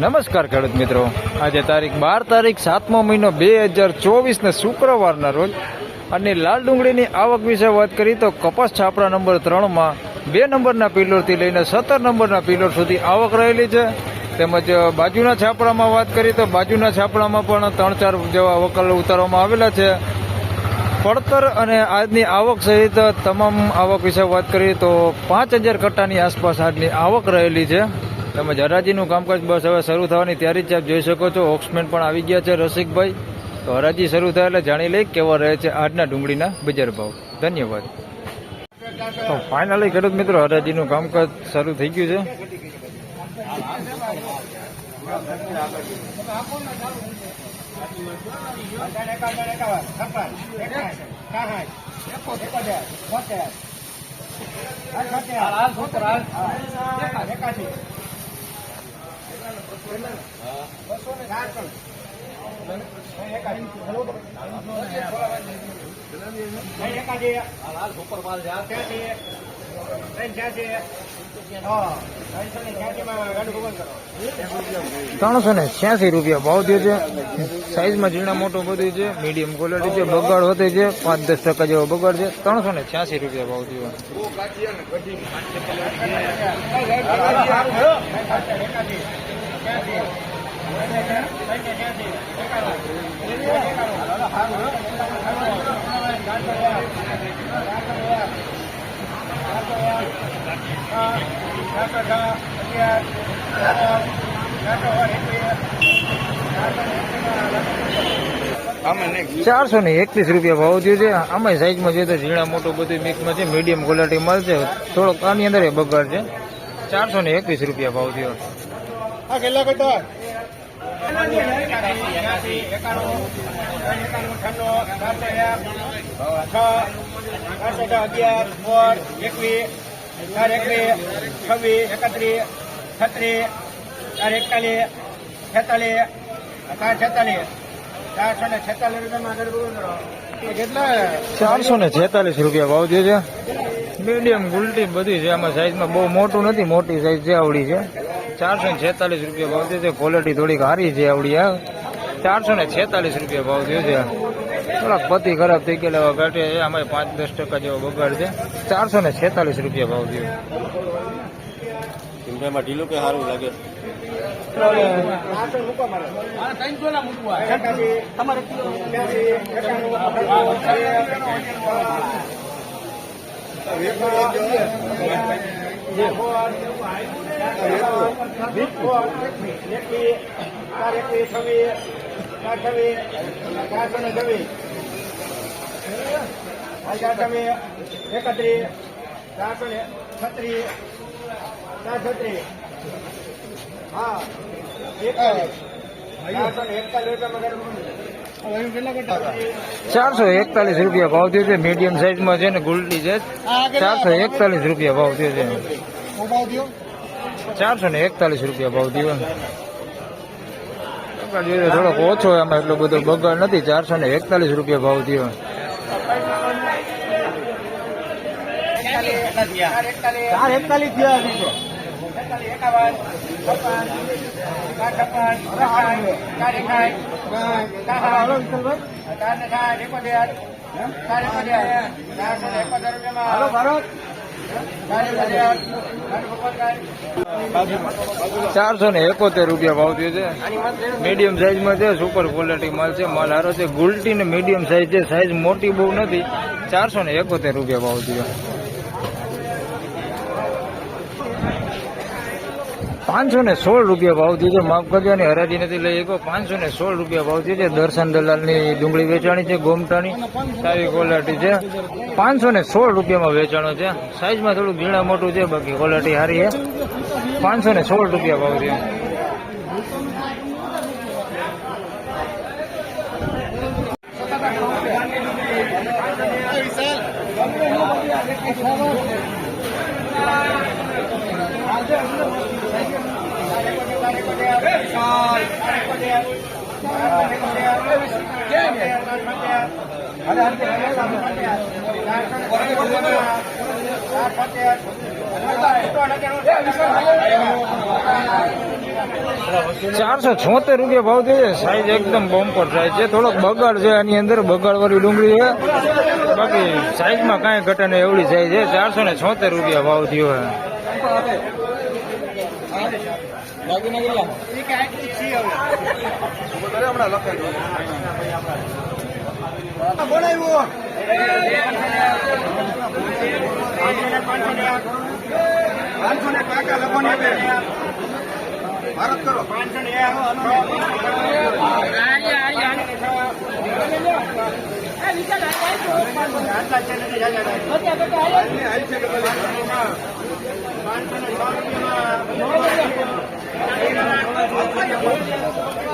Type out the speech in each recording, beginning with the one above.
નમસ્કાર ખેડૂત મિત્રો, આજે તારીખ 7મો મહિનો 2024 ને શુક્રવારના રોજ અને લાલ ડુંગળીની આવક વિશે વાત કરી તો કપાસ છાપરા નંબર 3માં 2 નંબરના પિલોરથી લઈને 17 નંબરના પિલોર સુધી આવક રહેલી છે. તેમજ બાજુના છાપરામાં વાત કરી તો બાજુના છાપરામાં પણ 3-4 જેવા વકલ ઉતારવામાં આવેલા છે. પડતર અને આજની આવક સહિત તમામ આવક વિશે વાત કરીએ તો 5000 કટ્ટાની આસપાસ આજની આવક રહેલી છે. તેમજ હરાજીનું કામકાજ બસ હવે શરૂ થવાની તૈયારી જ આપ જોઈ શકો છો. ઓક્સમેન પણ આવી ગયા છે રસિકભાઈ. તો હરાજી શરૂ થાય એટલે જાણી લઈ કેવા રહે છે આજના ડુંગળીના બજાર ભાવ. ધન્યવાદ. તો ફાઇનલી ખેડૂત મિત્રો હરાજીનું કામકાજ શરૂ થઈ ગયું છે. ₹386 ભાવ થયો છે. સાઈઝમાં ઝીણા મોટું બધું છે, મીડિયમ ક્વોલિટી છે, બગાડ હોતે છે, 5-10% જેવો બગાડ છે. ₹386 ભાવ થયો. ₹431 ભાવ થયો છે. આમાં સાઈઝમાં જોઈએ તો ઝીણા મોટું બધું મિક્સમાં છે, મીડિયમ ક્વોલિટી માલ છે, થોડોક આની અંદર એ બગાડ છે. ₹431 ભાવ થયો. ₹446 ભાવ થયો છે. મીડિયમ ગુલટી બધી છે, આમાં સાઈઝમાં બહુ મોટું નથી, મોટી સાઈઝ છે, આવડી છે. ₹446 ભાવ થયો છે. ક્વોલિટી થોડીક સારી છે આવડી. ₹446 ભાવ થયો છે. થોડાક પતિ ખરાબ થઈ ગયેલા ઘાટે છે, આમાં 5-10% જેવો બગાડ છે. ₹446 ભાવ થયો. ઢીલું કે સારું લાગે? ₹441 ભાવ થયો છે. મીડિયમ સાઈઝમાં છે ને ગુલટી છે. ₹441 ભાવ થયો છે. ₹441 ભાવ થયો. થોડોક ઓછો, એમાં એટલો બધો બગાડ નથી. ₹441 ભાવ થયો. ₹471 ભાવ થયો છે. મીડિયમ સાઈઝમાં છે, સુપર ક્વોલિટી માલ છે, માલ સારો છે. ગુલટી ને મીડિયમ સાઈઝ છે, સાઈઝ મોટી બહુ નથી. ₹471 ભાવ થયો. ₹516 ભાવ થયો છે. માફ કરજો, ની હરાજી નથી લઈ ગયો. ₹516 ભાવ થયો છે. દર્શન દલાલની ડુંગળી વેચાણી છે, ગોમટાની, સારી ક્વોલિટી છે. ₹516 વેચાણો છે. સાઈઝમાં થોડું ઝીણા મોટું છે, બાકી ક્વોલિટી સારી છે. ₹516 ભાવ થયો. ₹476 ભાવ થયો છે. સાઈઝ એકદમ બમ્પર સાઈઝ છે. થોડોક બગાડ છે આની અંદર, બગાડવાળી ડુંગળી છે. બાકી સાઈઝમાં કાંઈ ઘટે નહીં એવડી સાઈઝ છે. ₹476 ભાવ થયો છે.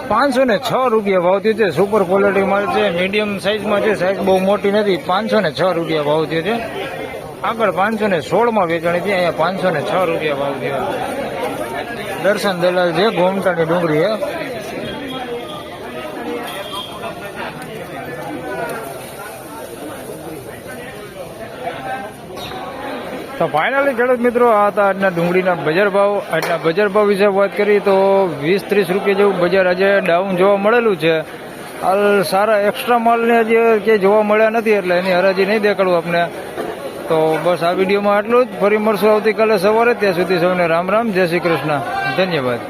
₹506 ભાવ થયો છે. સુપર ક્વોલિટીમાં છે, મીડિયમ સાઈઝમાં છે, સાઈઝ બહુ મોટી નથી. ₹506 ભાવ થયો છે. આગળ 516 વેચાણી હતી, અહીંયા ₹506 ભાવ થયો. દર્શન દલાલ છે, ગોમટાની ડુંગળી છે. તો ફાઇનલી ખેડૂત મિત્રો આ હતા આજના ડુંગળીના બજાર ભાવ. આજના બજાર ભાવ વિશે વાત કરીએ તો 20-30 જેવું બજાર આજે ડાઉન જોવા મળેલું છે. હાલ સારા એક્સ્ટ્રા માલને આજે ક્યાંય જોવા મળ્યા નથી, એટલે એની હરાજી નહીં દેખાડું આપને. તો બસ આ વિડીયોમાં આટલું જ. ફરી મળશું આવતીકાલે સવારે. ત્યાં સુધી સૌને રામ રામ, જય શ્રી કૃષ્ણ, ધન્યવાદ.